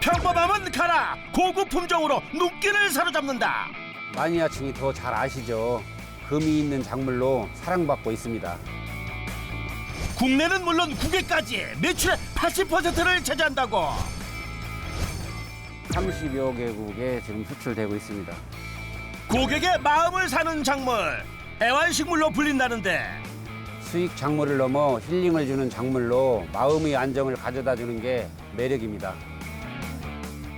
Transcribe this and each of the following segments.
평범함은 가라 고급 품종으로 눈길을 사로잡는다. 마니아층이 더 잘 아시죠. 금이 있는 작물로 사랑받고 있습니다. 국내는 물론 국외까지 매출의 80%를 차지한다고. 30여 개국에 지금 수출되고 있습니다. 고객의 마음을 사는 작물 애완식물로 불린다는데 수익 작물을 넘어 힐링을 주는 작물로 마음의 안정을 가져다 주는 게 매력입니다.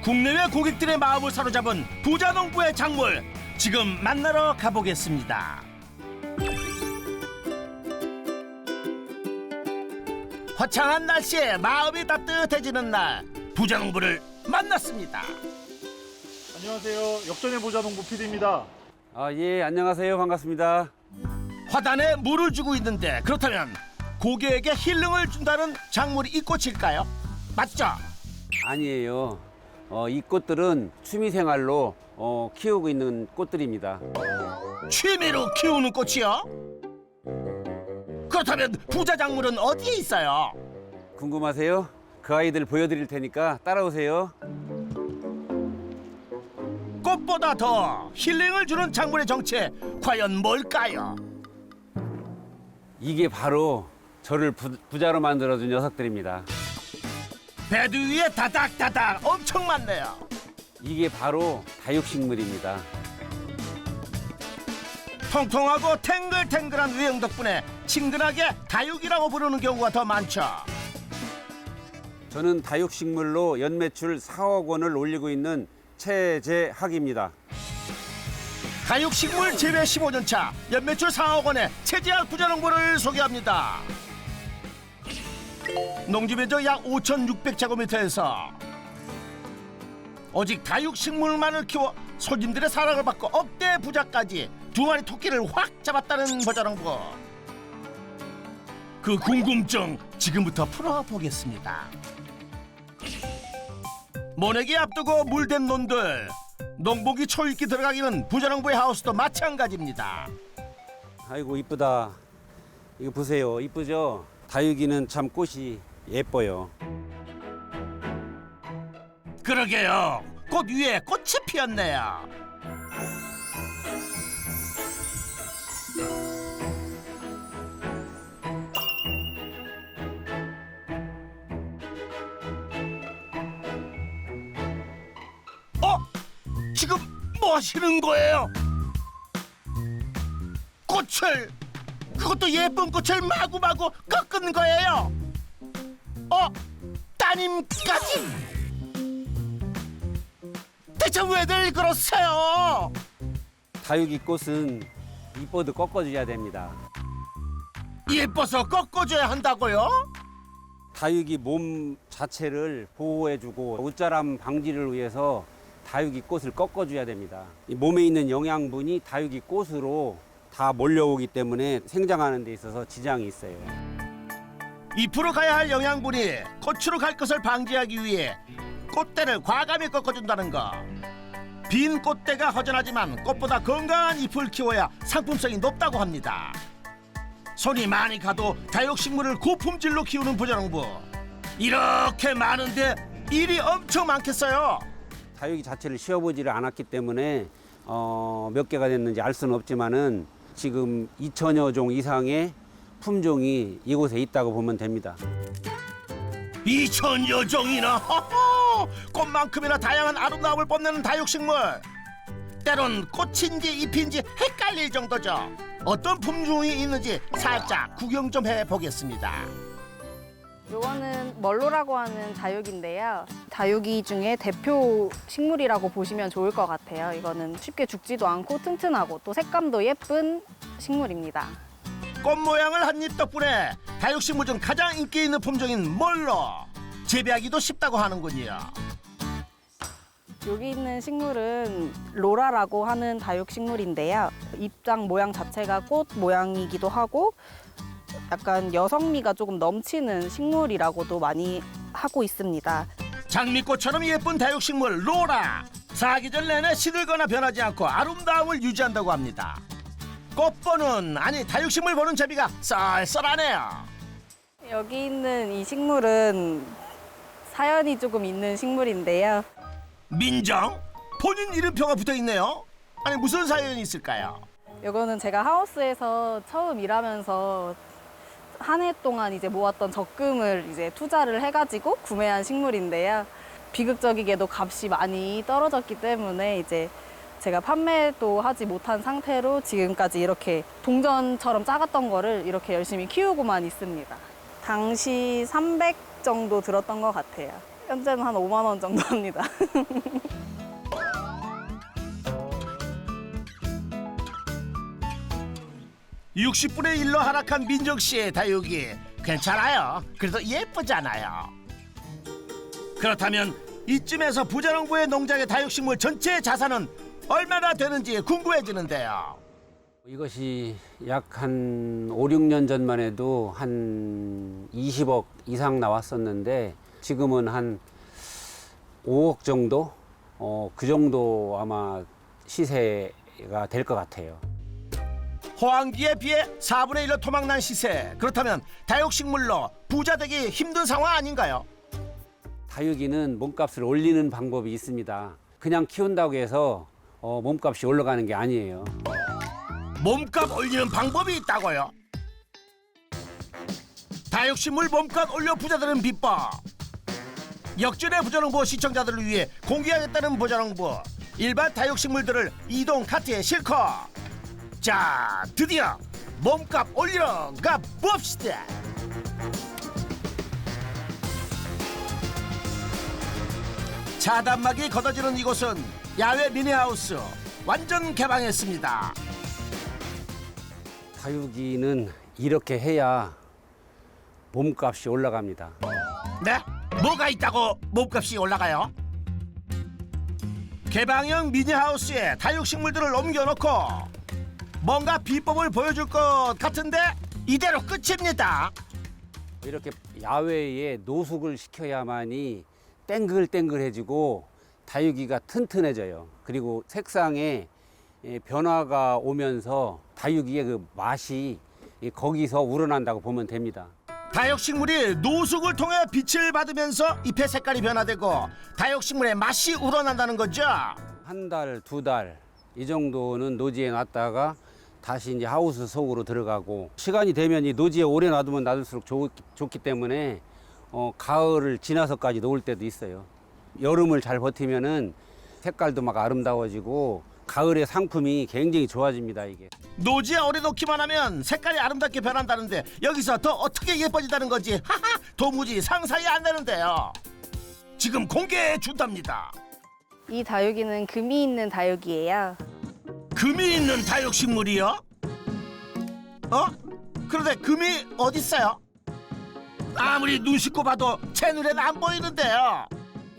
국내외 고객들의 마음을 사로잡은 부자농부의 작물 지금 만나러 가보겠습니다. 화창한 날씨에 마음이 따뜻해지는 날 부자농부를 만났습니다. 안녕하세요. 역전의 부자농부 PD입니다. 예, 안녕하세요. 반갑습니다. 화단에 물을 주고 있는데 그렇다면 고객에게 힐링을 준다는 작물이 이 꽃일까요? 맞죠? 아니에요. 이 꽃들은 취미생활로 키우고 있는 꽃들입니다. 취미로 키우는 꽃이요? 그렇다면 부자 작물은 어디에 있어요? 궁금하세요? 그 아이들 보여드릴 테니까 따라오세요. 꽃보다 더 힐링을 주는 작물의 정체 과연 뭘까요? 이게 바로 저를 부자로 만들어준 녀석들입니다. 배드 위에 다닥다닥 엄청 많네요. 이게 바로 다육식물입니다. 통통하고 탱글탱글한 외형 덕분에 친근하게 다육이라고 부르는 경우가 더 많죠. 저는 다육식물로 연매출 4억 원을 올리고 있는 최재학입니다. 다육식물 재배 15년차 연매출 4억 원의 최재학 부자농부를 소개합니다. 농지면적 약 5,600제곱미터에서 오직 다육식물만을 키워 손님들의 사랑을 받고 억대 부자까지 2마리 토끼를 확 잡았다는 부자농부. 그 궁금증 지금부터 풀어보겠습니다. 모내기 앞두고 물댄 논들, 농복이 초읽기 들어가기는 부자농부의 하우스도 마찬가지입니다. 아이고 이쁘다. 이거 보세요. 이쁘죠? 다육이는 참 꽃이 예뻐요. 그러게요. 꽃 위에 꽃이 피었네요. 지금 뭐 하시는 거예요? 꽃을, 그것도 예쁜 꽃을 마구마구 꺾은 거예요. 따님까지? 대체 왜들 그러세요? 다육이 꽃은 이뻐도 꺾어줘야 됩니다. 예뻐서 꺾어줘야 한다고요? 다육이 몸 자체를 보호해주고 웃자람 방지를 위해서 다육이 꽃을 꺾어줘야 됩니다. 이 몸에 있는 영양분이 다육이 꽃으로 다 몰려오기 때문에 생장하는 데 있어서 지장이 있어요. 잎으로 가야 할 영양분이 꽃으로 갈 것을 방지하기 위해 꽃대를 과감히 꺾어준다는 거. 빈 꽃대가 허전하지만 꽃보다 건강한 잎을 키워야 상품성이 높다고 합니다. 손이 많이 가도 다육식물을 고품질로 키우는 부자농부. 이렇게 많은데 일이 엄청 많겠어요. 다육이 자체를 씌워보지를 않았기 때문에 몇 개가 됐는지 알 수는 없지만은 지금 2천여 종 이상의 품종이 이곳에 있다고 보면 됩니다. 2천여 종이나? 허허! 꽃만큼이나 다양한 아름다움을 뽐내는 다육식물. 때론 꽃인지 잎인지 헷갈릴 정도죠. 어떤 품종이 있는지 살짝 구경 좀 해보겠습니다. 요거는 멀로라고 하는 다육인데요. 다육이 중에 대표 식물이라고 보시면 좋을 것 같아요. 이거는 쉽게 죽지도 않고 튼튼하고 또 색감도 예쁜 식물입니다. 꽃 모양을 한 잎 덕분에 다육식물 중 가장 인기 있는 품종인 멀로. 재배하기도 쉽다고 하는군요. 여기 있는 식물은 로라라고 하는 다육식물인데요. 잎장 모양 자체가 꽃 모양이기도 하고 약간 여성미가 조금 넘치는 식물이라고도 많이 하고 있습니다. 장미꽃처럼 예쁜 다육식물 로라. 사계절 내내 시들거나 변하지 않고 아름다움을 유지한다고 합니다. 꽃 보는, 아니 다육식물 보는 재미가 쏠쏠하네요. 여기 있는 이 식물은 사연이 조금 있는 식물인데요. 민정? 본인 이름표가 붙어 있네요. 아니 무슨 사연이 있을까요? 이거는 제가 하우스에서 처음 일하면서 한 해 동안 이제 모았던 적금을 이제 투자를 해가지고 구매한 식물인데요. 비극적이게도 값이 많이 떨어졌기 때문에 이제 제가 판매도 하지 못한 상태로 지금까지 이렇게 동전처럼 작았던 거를 이렇게 열심히 키우고만 있습니다. 당시 300 정도 들었던 것 같아요. 현재는 한 5만 원 정도 합니다. 60분의 1로 하락한 민정 씨의 다육이 괜찮아요. 그래도 예쁘잖아요. 그렇다면 이쯤에서 부자농부의 농장의 다육식물 전체 자산은 얼마나 되는지 궁금해지는데요. 이것이 약 한 5, 6년 전만 해도 한 20억 이상 나왔었는데 지금은 한 5억 정도? 그 정도 아마 시세가 될 것 같아요. 호황기에 비해 4분의 1로 토막난 시세. 그렇다면 다육식물로 부자 되기 힘든 상황 아닌가요? 다육이는 몸값을 올리는 방법이 있습니다. 그냥 키운다고 해서 몸값이 올라가는 게 아니에요. 몸값 올리는 방법이 있다고요? 다육식물 몸값 올려 부자 되는 비법. 역전의 부자농부 시청자들을 위해 공개하겠다는 부자농부. 일반 다육식물들을 이동 카트에 싣고 자, 드디어 몸값 올리러 가봅시다. 차단막이 걷어지는 이곳은 야외 미니하우스 완전 개방했습니다. 다육이는 이렇게 해야 몸값이 올라갑니다. 네? 뭐가 있다고 몸값이 올라가요? 개방형 미니하우스에 다육식물들을 옮겨놓고 뭔가 비법을 보여줄 것 같은데 이대로 끝입니다. 이렇게 야외에 노숙을 시켜야만이 땡글땡글해지고 다육이가 튼튼해져요. 그리고 색상에 변화가 오면서 다육이의 그 맛이 거기서 우러난다고 보면 됩니다. 다육식물이 노숙을 통해 빛을 받으면서 잎의 색깔이 변화되고 다육식물의 맛이 우러난다는 거죠. 한 달, 두 달 이 정도는 노지에 놨다가 다시 이제 하우스 속으로 들어가고 시간이 되면 이 노지에 오래 놔두면 놔둘수록 좋기 때문에 가을을 지나서까지 놓을 때도 있어요. 여름을 잘 버티면은 색깔도 막 아름다워지고 가을의 상품이 굉장히 좋아집니다. 이게 노지에 오래 놓기만 하면 색깔이 아름답게 변한다는데 여기서 더 어떻게 예뻐진다는 건지 하하 도무지 상상이 안 되는데요. 지금 공개해 준답니다. 이 다육이는 금이 있는 다육이에요. 금이 있는 다육식물이요? 그런데 금이 어딨어요? 아무리 눈 씻고 봐도 제 눈에는 안 보이는데요.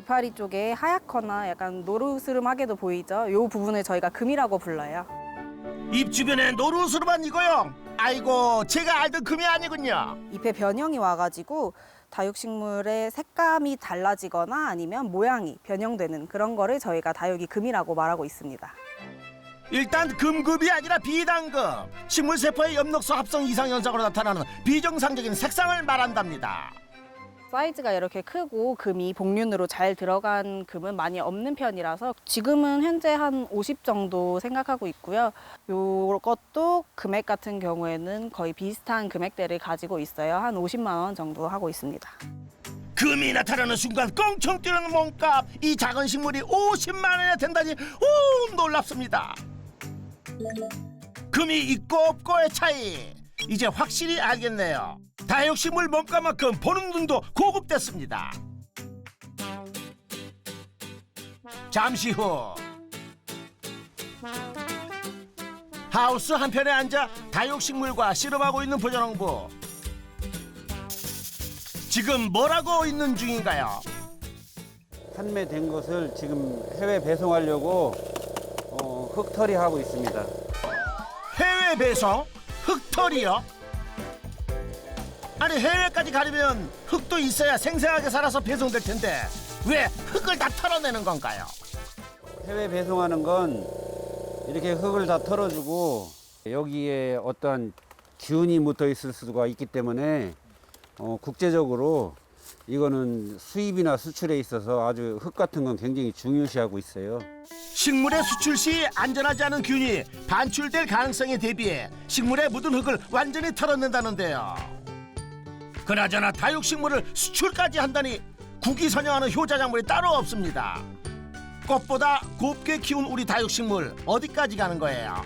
이파리 쪽에 하얗거나 약간 노르스름하게도 보이죠? 이 부분을 저희가 금이라고 불러요. 입 주변에 노루스름한 이거요. 아이고 제가 알던 금이 아니군요. 잎에 변형이 와가지고 다육식물의 색감이 달라지거나 아니면 모양이 변형되는 그런 거를 저희가 다육이 금이라고 말하고 있습니다. 일단 금급이 아니라 비단급. 식물세포의 엽록소 합성 이상 현상으로 나타나는 비정상적인 색상을 말한답니다. 사이즈가 이렇게 크고 금이 복륜으로 잘 들어간 금은 많이 없는 편이라서 지금은 현재 한 50 정도 생각하고 있고요. 이것도 금액 같은 경우에는 거의 비슷한 금액대를 가지고 있어요. 한 50만 원 정도 하고 있습니다. 금이 나타나는 순간 껑충 뛰는 몸값. 이 작은 식물이 50만 원이나 된다니 오 놀랍습니다. 금이 있고 없고의 차이 이제 확실히 알겠네요. 다육식물 몸값만큼 보는 눈도 고급됐습니다. 잠시 후 하우스 한편에 앉아 다육식물과 씨름하고 있는 부자농부. 지금 뭐라고 있는 중인가요? 판매된 것을 지금 해외 배송하려고 흙털이 하고 있습니다. 해외 배송? 흙털이요? 아니 해외까지 가려면 흙도 있어야 생생하게 살아서 배송될 텐데 왜 흙을 다 털어내는 건가요? 해외 배송하는 건 이렇게 흙을 다 털어주고 여기에 어떠한 균이 묻어 있을 수가 있기 때문에 국제적으로 이거는 수입이나 수출에 있어서 아주 흙 같은 건 굉장히 중요시하고 있어요. 식물의 수출 시 안전하지 않은 균이 반출될 가능성에 대비해 식물에 묻은 흙을 완전히 털어낸다는데요. 그나저나 다육식물을 수출까지 한다니 국위선양하는 효자작물이 따로 없습니다. 꽃보다 곱게 키운 우리 다육식물 어디까지 가는 거예요?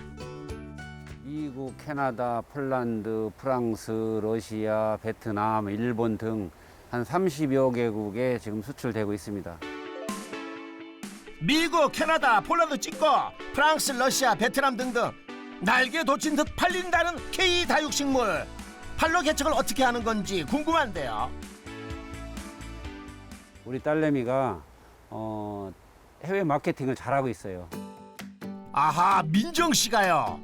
미국, 캐나다, 폴란드, 프랑스, 러시아, 베트남, 일본 등 한 30여 개국에 지금 수출되고 있습니다. 미국, 캐나다, 폴란드 찍고 프랑스, 러시아, 베트남 등등 날개 돋친 듯 팔린다는 K 다육식물. 판로 개척을 어떻게 하는 건지 궁금한데요. 우리 딸내미가 해외 마케팅을 잘하고 있어요. 아하, 민정 씨가요.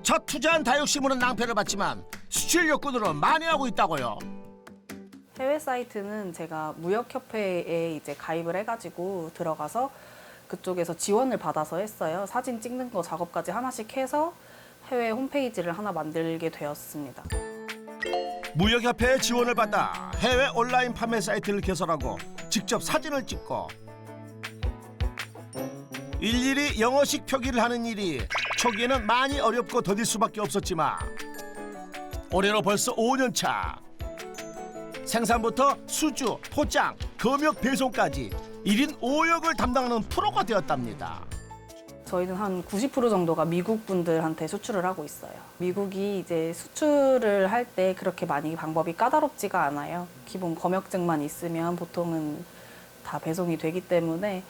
첫 투자한 다육식물은 낭패를 봤지만 수출 욕구으로 많이 하고 있다고요. 해외 사이트는 제가 무역협회에 이제 가입을 해가지고 들어가서 그쪽에서 지원을 받아서 했어요. 사진 찍는 거 작업까지 하나씩 해서 해외 홈페이지를 하나 만들게 되었습니다. 무역협회의 지원을 받아 해외 온라인 판매 사이트를 개설하고 직접 사진을 찍고 일일이 영어식 표기를 하는 일이 초기에는 많이 어렵고 더딜 수밖에 없었지만 올해로 벌써 5년 차. 생산부터 수주, 포장, 검역 배송까지 1인 5역을 담당하는 프로가 되었답니다. 저희는 한 90% 정도가 미국 분들한테 수출을 하고 있어요. 미국이 이제 수출을 할 때 그렇게 많이 방법이 까다롭지가 않아요. 기본 검역증만 있으면 보통은 다 배송이 되기 때문에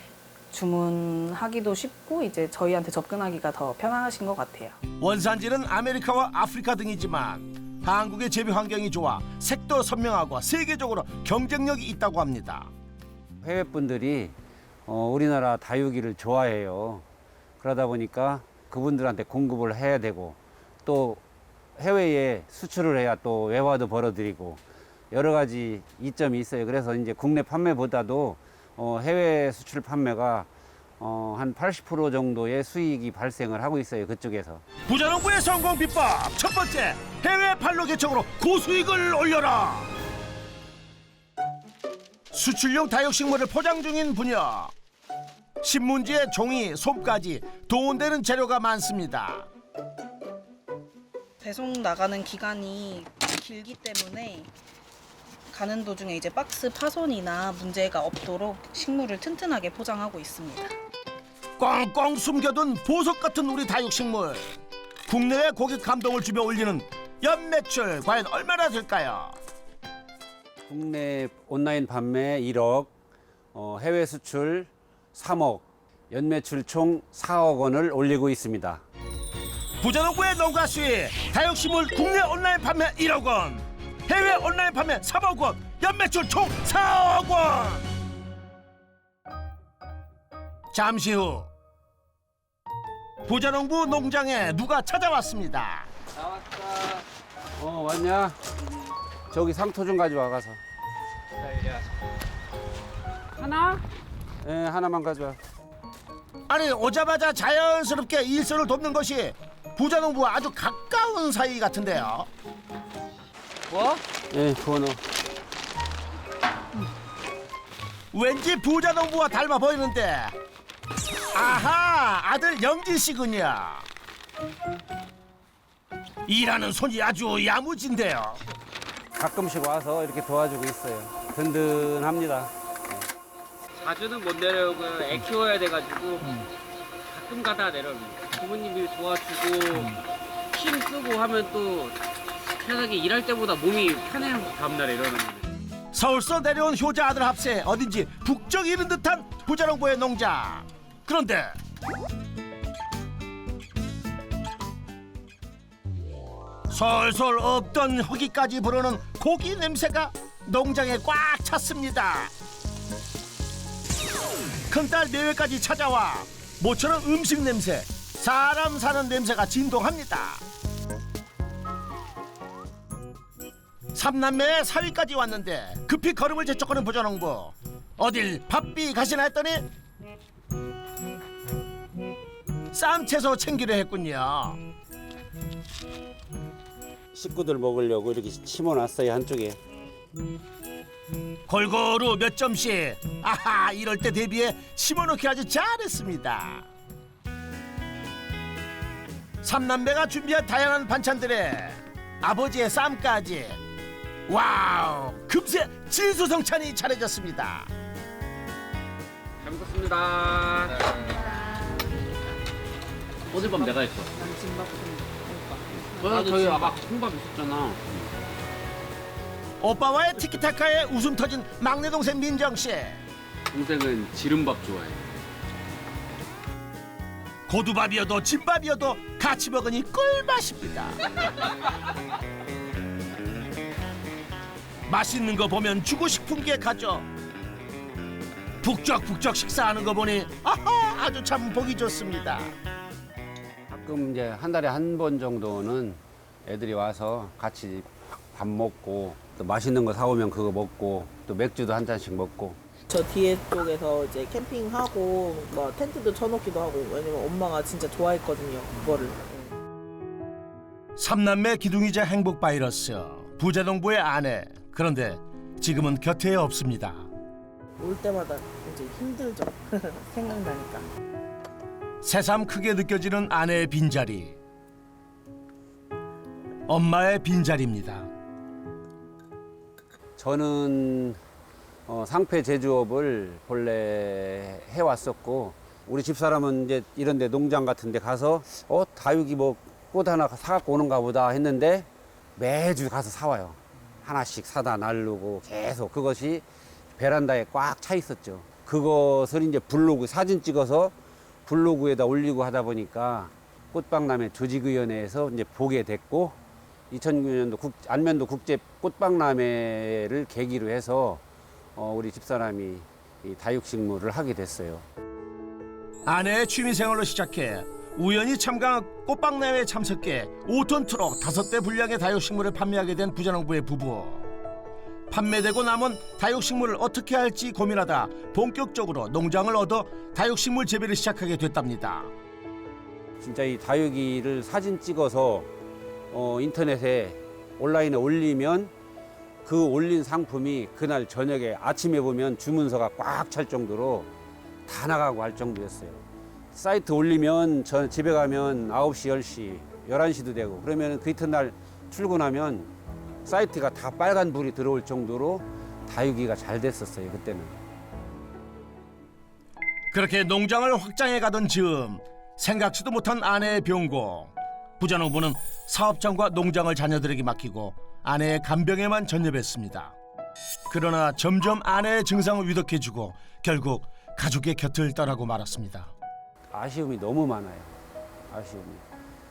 주문하기도 쉽고 이제 저희한테 접근하기가 더 편하신 것 같아요. 원산지는 아메리카와 아프리카 등이지만 한국의 재배 환경이 좋아 색도 선명하고 세계적으로 경쟁력이 있다고 합니다. 해외 분들이 우리나라 다육이를 좋아해요. 그러다 보니까 그분들한테 공급을 해야 되고 또 해외에 수출을 해야 또 외화도 벌어들이고 여러 가지 이점이 있어요. 그래서 이제 국내 판매보다도 해외 수출 판매가 한 80% 정도의 수익이 발생을 하고 있어요. 그쪽에서. 부자농부의 성공 비법 첫 번째, 해외 판로 개척으로 고수익을 올려라. 수출용 다육식물을 포장 중인 분야. 신문지에 종이, 솜까지 동원되는 재료가 많습니다. 배송 나가는 기간이 길기 때문에 가는 도중에 이제 박스 파손이나 문제가 없도록 식물을 튼튼하게 포장하고 있습니다. 꽁꽁 숨겨둔 보석 같은 우리 다육식물. 국내외 고객 감동을 주며 올리는 연매출 과연 얼마나 될까요? 국내 온라인 판매 1억, 해외 수출 3억, 연매출 총 4억 원을 올리고 있습니다. 부자농부의 농가 수익, 다육식물 국내 온라인 판매 1억 원, 해외 온라인 판매 3억 원, 연매출 총 4억 원. 잠시 후 부자농부 농장에 누가 찾아왔습니다. 나왔다. 왔냐? 저기 상토 좀 가져와 가서. 하나? 네, 하나만 가져와. 아니, 오자마자 자연스럽게 일손을 돕는 것이 부자농부와 아주 가까운 사이 같은데요. 뭐? 네, 번호. 왠지 부자농부와 닮아 보이는데, 아하, 아들 영진 씨군요. 일하는 손이 아주 야무진데요. 가끔씩 와서 이렇게 도와주고 있어요. 든든합니다. 자주는 못 내려오고요. 애 키워야 돼가지고 가끔 가다 내려옵니다. 부모님이 도와주고 힘 쓰고 하면 또 편하게 일할 때보다 몸이 편해요. 다음날에 일어나면. 서울서 내려온 효자 아들 합세 어딘지 북적 이는 듯한 부자농부의 농장. 그런데 솔솔 없던 허기까지 부르는 고기 냄새가 농장에 꽉 찼습니다. 큰딸 내외까지 찾아와 모처럼 음식 냄새, 사람 사는 냄새가 진동합니다. 삼남매의 사위까지 왔는데 급히 걸음을 재촉하는 부자농부. 어딜 바삐 가시나 했더니 쌈 채소 챙기려 했군요. 식구들 먹으려고 이렇게 심어놨어요, 한쪽에. 골고루 몇 점씩. 아하, 이럴 때 대비해 심어놓기 아주 잘했습니다. 삼남매가 준비한 다양한 반찬들에 아버지의 쌈까지. 와우, 금세 진수성찬이 차려졌습니다. 잘 먹겠습니다. 어제 밤 내가 했어. 저희 아까 콩밥 있었잖아. 오빠와의 티키타카에 웃음 터진 막내 동생 민정씨. 동생은 지름밥 좋아해. 고두밥이어도 집밥이어도 같이 먹으니 꿀맛입니다. 맛있는 거 보면 주고 싶은 게 가죠. 북적북적 식사하는 거 보니 아하, 아주 참 보기 좋습니다. 가끔 이제 한 달에 한 번 정도는 애들이 와서 같이 밥 먹고 또 맛있는 거 사오면 그거 먹고 또 맥주도 한 잔씩 먹고. 저 뒤에 쪽에서 이제 캠핑하고 뭐 텐트도 쳐놓기도 하고 왜냐면 엄마가 진짜 좋아했거든요 그거를. 삼남매 기둥이자 행복 바이러스 부자농부의 아내. 그런데 지금은 곁에 없습니다. 올 때마다 이제 힘들죠. 생각나니까. 새삼 크게 느껴지는 아내의 빈자리. 엄마의 빈자리입니다. 저는 상패 제조업을 본래 해왔었고 우리 집사람은 이제 이런데 농장 같은데 가서 다육이 뭐 꽃 하나 사갖고 오는가 보다 했는데 매주 가서 사와요. 하나씩 사다 나르고 계속 그것이 베란다에 꽉 차 있었죠. 그것을 이제 블로그 사진 찍어서 블로그에다 올리고 하다 보니까 꽃박람회 조직위원회에서 이제 보게 됐고 2009년도 안면도 국제 꽃박람회를 계기로 해서 우리 집사람이 이 다육식물을 하게 됐어요. 아내의 취미생활로 시작해 우연히 참가한 꽃박람회에 참석해 5톤 트럭 5대 분량의 다육식물을 판매하게 된 부자농부의 부부. 판매되고 남은 다육식물을 어떻게 할지 고민하다 본격적으로 농장을 얻어 다육식물 재배를 시작하게 됐답니다. 진짜 이 다육이를 사진 찍어서 인터넷에 온라인에 올리면 그 올린 상품이 그날 저녁에 아침에 보면 주문서가 꽉 찰 정도로 다 나가고 할 정도였어요. 사이트 올리면 저 집에 가면 9시, 10시, 11시도 되고 그러면 그 이튿날 출근하면 사이트가 다 빨간 불이 들어올 정도로 다육이가 잘 됐었어요, 그때는. 그렇게 농장을 확장해 가던 즈음 생각지도 못한 아내의 병고. 부자농부는 사업장과 농장을 자녀들에게 맡기고 아내의 간병에만 전념했습니다. 그러나 점점 아내의 증상을 위독해지고 결국 가족의 곁을 떠나고 말았습니다. 아쉬움이 너무 많아요. 아쉬움이.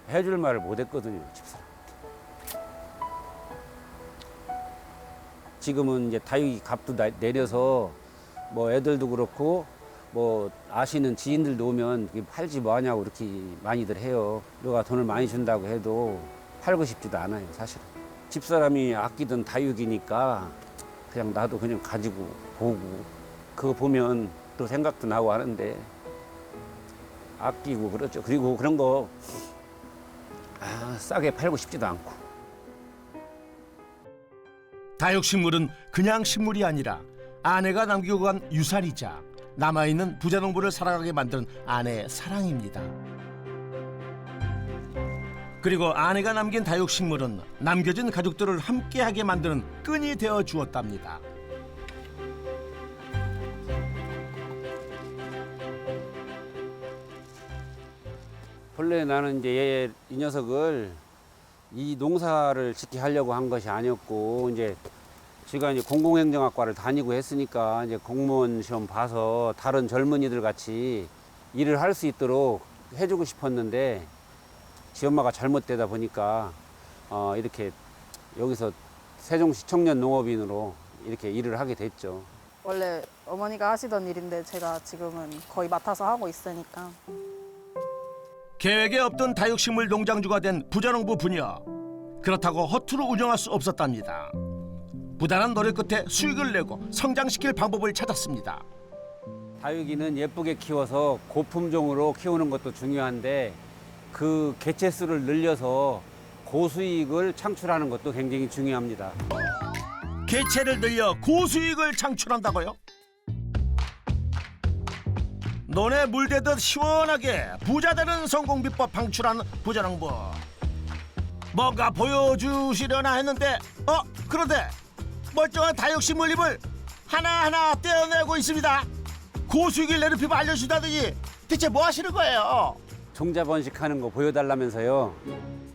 해줄 말을 못했거든요, 집사람한테. 지금은 이제 다육이 값도 내려서 뭐 애들도 그렇고 뭐 아시는 지인들도 오면 팔지 뭐하냐고 이렇게 많이들 해요. 누가 돈을 많이 준다고 해도 팔고 싶지도 않아요, 사실은. 집사람이 아끼던 다육이니까 그냥 나도 그냥 가지고 보고 그거 보면 또 생각도 나고 하는데 아끼고 그렇죠. 그리고 그런 거 싸게 팔고 싶지도 않고. 다육식물은 그냥 식물이 아니라 아내가 남기고 간 유산이자 남아있는 부자농부를 살아가게 만드는 아내의 사랑입니다. 그리고 아내가 남긴 다육식물은 남겨진 가족들을 함께하게 만드는 끈이 되어 주었답니다. 본래 나는 이제 이 녀석을 이 농사를 짓게 하려고 한 것이 아니었고 이제 제가 이제 공공행정학과를 다니고 했으니까 이제 공무원 시험 봐서 다른 젊은이들 같이 일을 할 수 있도록 해주고 싶었는데 지 엄마가 잘못되다 보니까 이렇게 여기서 세종시 청년 농업인으로 이렇게 일을 하게 됐죠. 원래 어머니가 하시던 일인데 제가 지금은 거의 맡아서 하고 있으니까. 계획에 없던 다육식물 농장주가 된 부자농부 부녀. 그렇다고 허투루 운영할 수 없었답니다. 부단한 노력 끝에 수익을 내고 성장시킬 방법을 찾았습니다. 다육이는 예쁘게 키워서 고품종으로 키우는 것도 중요한데 그 개체 수를 늘려서 고수익을 창출하는 것도 굉장히 중요합니다. 개체를 늘려 고수익을 창출한다고요? 논에 물대듯 시원하게 부자되는 성공 비법 방출한 부자농부. 뭔가 보여주시려나 했는데 그런데 멀쩡한 다육식물 잎을 하나하나 떼어내고 있습니다. 고수익을 내는 비법 알려주다더니 대체 뭐 하시는 거예요? 종자 번식하는 거 보여달라면서요.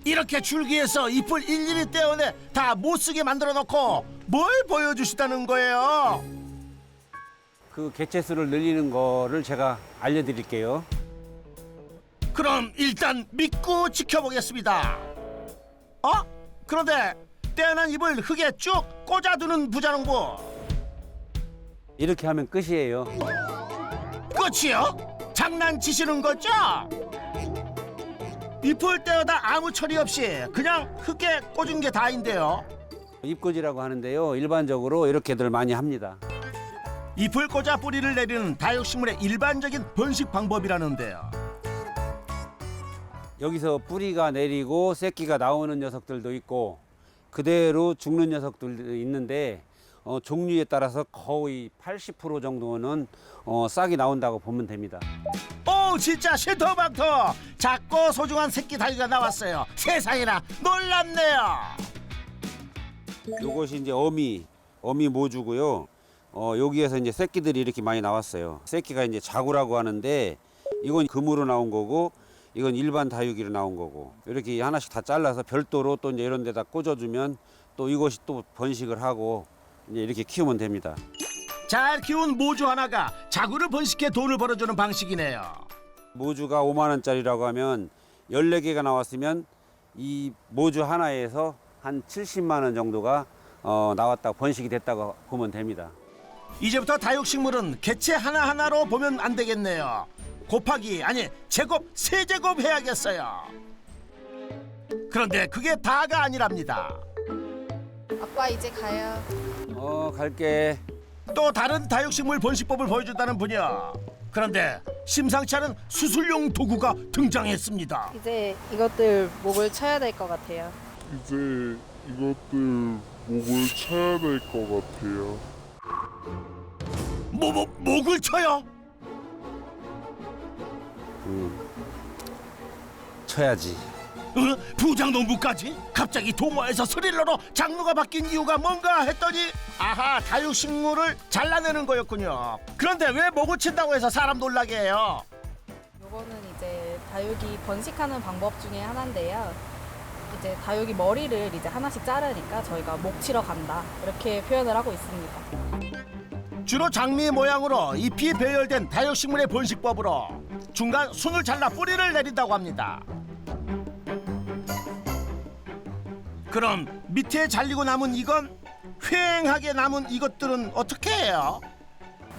이렇게 줄기에서 잎을 일일이 떼어내 다 못쓰게 만들어 놓고 뭘 보여주시다는 거예요? 그 개체수를 늘리는 거를 제가 알려드릴게요. 그럼 일단 믿고 지켜보겠습니다. 그런데 떼어난 잎을 흙에 쭉 꽂아두는 부자농부. 이렇게 하면 끝이에요. 끝이요? 장난치시는 거죠? 잎을 떼어다 아무 처리 없이 그냥 흙에 꽂은 게 다인데요. 잎꽂이라고 하는데요. 일반적으로 이렇게들 많이 합니다. 잎을 꽂아 뿌리를 내리는 다육식물의 일반적인 번식 방법이라는데요. 여기서 뿌리가 내리고 새끼가 나오는 녀석들도 있고 그대로 죽는 녀석들도 있는데 종류에 따라서 거의 80% 정도는 싹이 나온다고 보면 됩니다. 오, 진짜 신토방토 작고 소중한 새끼 다육이가 나왔어요. 세상에나 놀랍네요. 요것이 이제 어미 모주고요. 여기에서 이제 새끼들이 이렇게 많이 나왔어요. 새끼가 이제 자구라고 하는데 이건 금으로 나온 거고 이건 일반 다육이로 나온 거고 이렇게 하나씩 다 잘라서 별도로 또 이제 이런 데다 꽂아주면 또 이것이 또 번식을 하고 이제 이렇게 키우면 됩니다. 잘 키운 모주 하나가 자구를 번식해 돈을 벌어주는 방식이네요. 모주가 5만 원짜리라고 하면 14개가 나왔으면 이 모주 하나에서 한 70만 원 정도가 나왔다고 번식이 됐다고 보면 됩니다. 이제부터 다육식물은 개체 하나하나로 보면 안 되겠네요. 곱하기 아니 제곱 세제곱 해야겠어요. 그런데 그게 다가 아니랍니다. 아빠 이제 가요. 갈게. 또 다른 다육식물 번식법을 보여준다는 분이야. 그런데 심상치 않은 수술용 도구가 등장했습니다. 이제 이것들 목을 쳐야 될 것 같아요. 이제 이것들 목을 쳐야 될 것 같아요. 목을 쳐요? 쳐야지. 부장농부까지? 갑자기 동화에서 스릴러로 장르가 바뀐 이유가 뭔가 했더니 아하, 다육식물을 잘라내는 거였군요. 그런데 왜 목을 친다고 해서 사람 놀라게 해요? 요거는 이제 다육이 번식하는 방법 중에 하나인데요. 이제 다육이 머리를 이제 하나씩 자르니까 저희가 목 치러 간다 이렇게 표현을 하고 있습니다. 주로 장미 모양으로 잎이 배열된 다육식물의 번식법으로 중간 순을 잘라 뿌리를 내린다고 합니다. 그럼 밑에 잘리고 남은 이건 휑하게 남은 이것들은 어떻게 해요?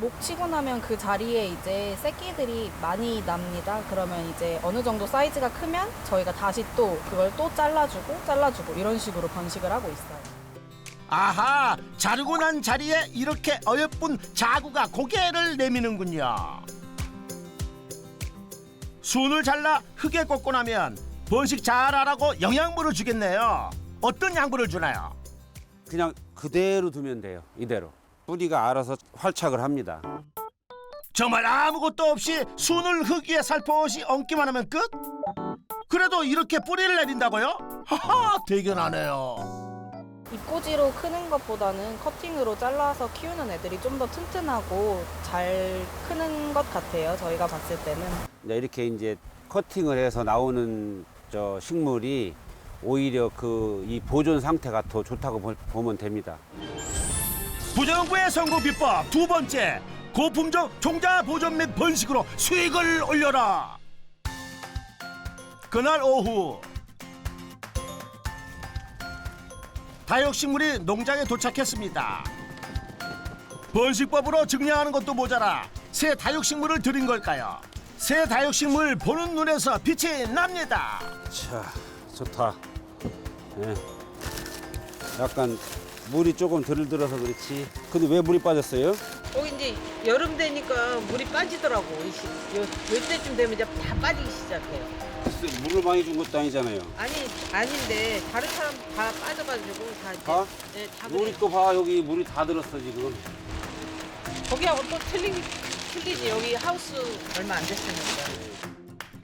목 치고 나면 그 자리에 이제 새끼들이 많이 납니다. 그러면 이제 어느 정도 사이즈가 크면 저희가 다시 또 그걸 또 잘라주고 이런 식으로 번식을 하고 있어요. 아하, 자르고 난 자리에 이렇게 어여쁜 자구가 고개를 내미는군요. 순을 잘라 흙에 꽂고 나면 번식 잘하라고 영양분을 주겠네요. 어떤 양분을 주나요? 그냥 그대로 두면 돼요. 이대로. 뿌리가 알아서 활착을 합니다. 정말 아무것도 없이 순을 흙 위에 살포시 얹기만 하면 끝? 그래도 이렇게 뿌리를 내린다고요? 하하, 대견하네요. 잎꽂이로 크는 것보다는 커팅으로 잘라서 키우는 애들이 좀 더 튼튼하고 잘 크는 것 같아요. 저희가 봤을 때는. 이렇게 이제 커팅을 해서 나오는 식물이 오히려 이 보존 상태가 더 좋다고 보면 됩니다. 부정부의 성공 비법 두 번째, 고품종 종자 보존 및 번식으로 수익을 올려라. 그날 오후 다육식물이 농장에 도착했습니다. 번식법으로 증량하는 것도 모자라 새 다육식물을 들인 걸까요? 새 다육식물 보는 눈에서 빛이 납니다. 자, 좋다. 예. 약간 물이 조금 덜 들어서 그렇지. 근데 왜 물이 빠졌어요? 여기 이제 여름 되니까 물이 빠지더라고. 요때쯤 되면 이제 다 빠지기 시작해요. 글쎄, 물을 많이 준 것도 아니잖아요. 아닌데 다른 사람 다 빠져가지고 다 이제 다? 네, 다 물이 그래. 또 봐, 여기 물이 다 들었어 지금. 거기하고 또 틀리지. 여기 하우스 얼마 안 됐으니까.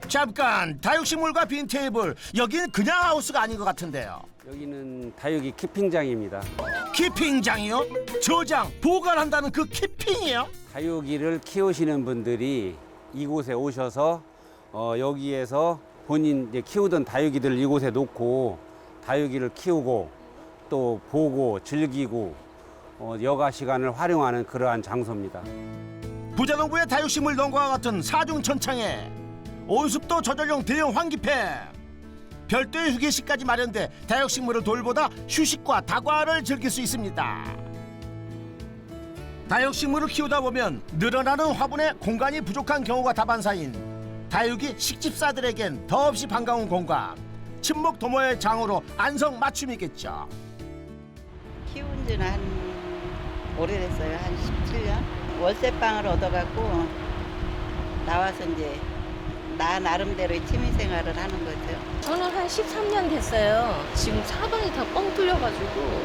잠깐, 다육식물과 빈 테이블, 여긴 그냥 하우스가 아닌 것 같은데요. 여기는 다육이 키핑장입니다. 키핑장이요? 저장, 보관한다는 그 키핑이요? 다육이를 키우시는 분들이 이곳에 오셔서 여기에서 본인 이제 키우던 다육이들을 이곳에 놓고 다육이를 키우고 또 보고 즐기고 여가 시간을 활용하는 그러한 장소입니다. 부자농부의 다육식물 농가와 같은 사중천창에 온습도 조절용 대형 환기팬, 별도의 휴게실까지 마련돼 다육식물을 돌보다 휴식과 다과를 즐길 수 있습니다. 다육식물을 키우다 보면 늘어나는 화분에 공간이 부족한 경우가 다반사인 다육이 식집사들에겐 더없이 반가운 공간, 친목 도모의 장으로 안성맞춤이겠죠. 키운 지는 한 오래됐어요. 한 17년. 월세방을 얻어갖고 나와서 이제 나 나름대로의 취미생활을 하는 거죠. 저는 한 13년 됐어요. 지금 사방이 다 뻥 뚫려가지고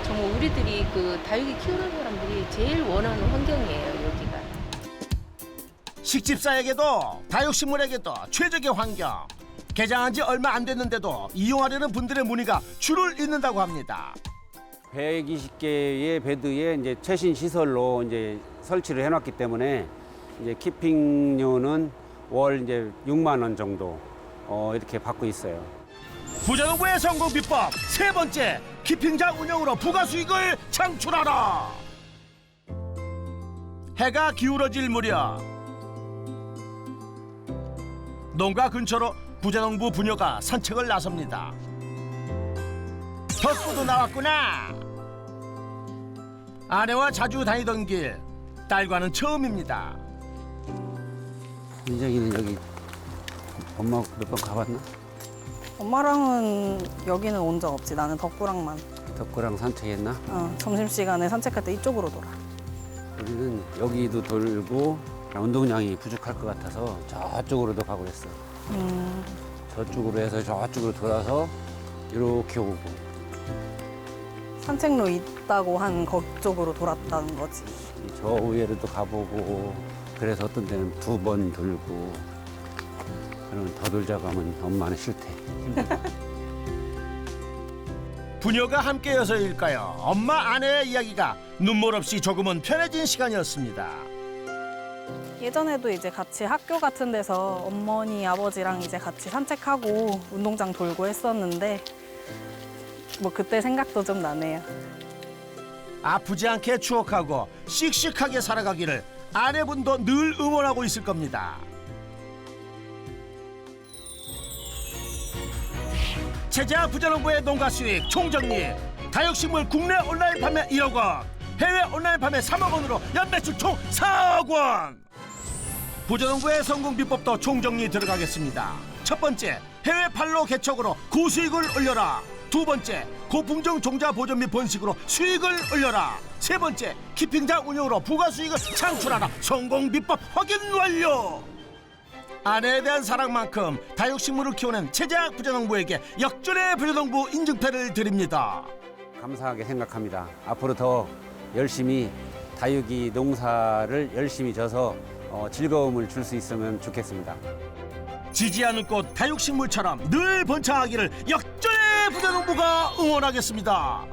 정말 우리들이 그 다육이 키우는 사람들이 제일 원하는 환경이에요, 여기가. 식집사에게도 다육식물에게도 최적의 환경. 개장한 지 얼마 안 됐는데도 이용하려는 분들의 문의가 줄을 잇는다고 합니다. 120개의 베드에 이제 최신 시설로 이제 설치를 해놨기 때문에 이제 키핑료는 월 이제 6만 원 정도 이렇게 받고 있어요. 부자농부의 성공 비법 세 번째, 키핑장 운영으로 부가 수익을 창출하라. 해가 기울어질 무렵 농가 근처로 부자농부 부녀가 산책을 나섭니다. 덕구도 나왔구나. 아내와 자주 다니던 길, 딸과는 처음입니다. 민정이는 여기 엄마 몇 번 가봤나? 엄마랑은 여기는 온 적 없지. 나는 덕구랑만. 덕구랑 산책했나? 점심시간에 산책할 때 이쪽으로 돌아. 우리는 여기도 돌고 운동량이 부족할 것 같아서 저쪽으로도 가고 그랬어. 저쪽으로 해서 저쪽으로 돌아서 이렇게 오고. 산책로 있다고 한 그쪽으로 돌았다는 거지. 저 위에로도 가보고 그래서 어떤 데는 2번 돌고 그러면 더 돌자고 하면 엄마는 싫대. 부녀가 함께여서일까요? 엄마 아내의 이야기가 눈물 없이 조금은 편해진 시간이었습니다. 예전에도 이제 같이 학교 같은 데서 어머니, 아버지랑 이제 같이 산책하고 운동장 돌고 했었는데 뭐 그때 생각도 좀 나네요. 아프지 않게 추억하고 씩씩하게 살아가기를 아내분도 늘 응원하고 있을 겁니다. 제자 부자농부의 농가 수익 총정리, 다육식물 국내 온라인 판매 1억 원, 해외 온라인 판매 3억 원으로 연매출 총 4억 원. 부자농부의 성공 비법도 총정리 들어가겠습니다. 첫 번째, 해외 판로 개척으로 고수익을 올려라. 두 번째, 고품종 종자 보존 및 번식으로 수익을 올려라. 세 번째, 키핑장 운영으로 부가 수익을 창출하라. 성공 비법 확인 완료. 아내에 대한 사랑만큼 다육식물을 키우는 최재학 부자농부에게 역전의 부자농부 인증패를 드립니다. 감사하게 생각합니다. 앞으로 더 열심히 다육이 농사를 열심히 져서 즐거움을 줄 수 있으면 좋겠습니다. 지지 않을 꽃 다육식물처럼 늘 번창하기를 역전의 부자농부가 응원하겠습니다.